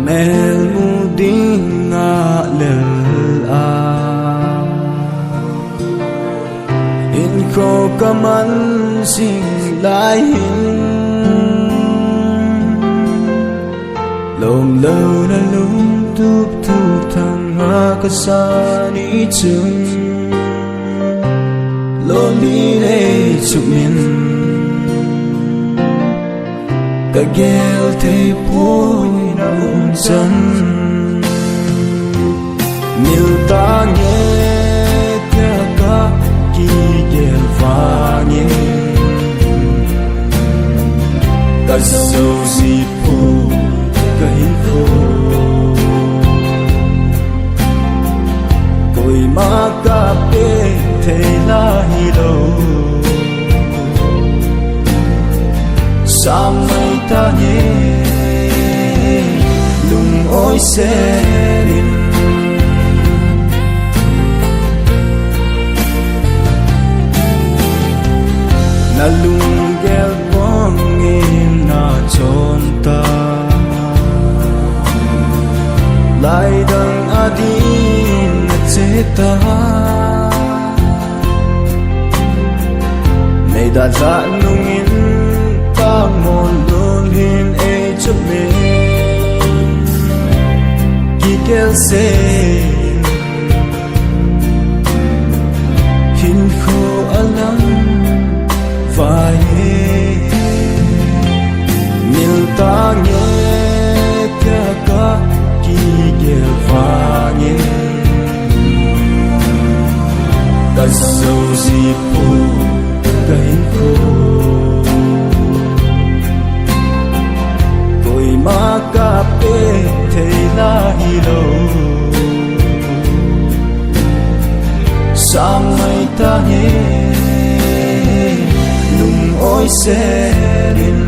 mel muding alel a in ko kaman sing lai hin lom lâu na lum tup tu thang ha kasani chung lonely day to min ka gel te poi na chân mil ta nghe tia ka ki gel fa nghe ka so si pu ka hin ko koi ma ka pe te la hi lo sang mai ta nhé lung ôi xe in na lung gel bong in na chon ta lai dang adin na che ta nei da za nung in mon luôn hin e chụp me ki kel se hin kho alam vai mil ta nghe kya ka ki gel va nghe ka so si pu ka hin kho ma ka pe te la hi lo sang mai ta nghe lung ôi xe in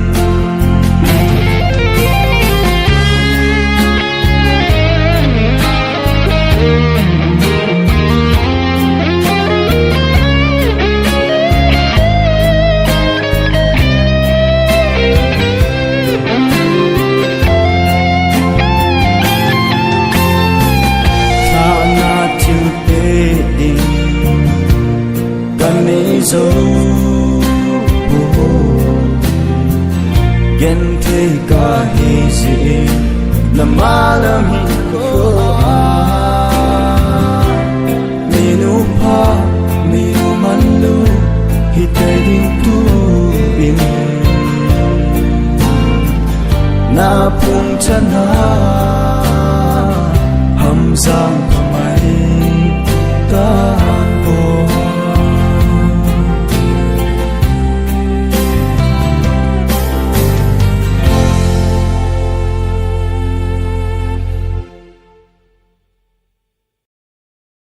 zo gen te ka hi zi na malam hi ko a minu pa minu manlu hi te ding tu in na pung chana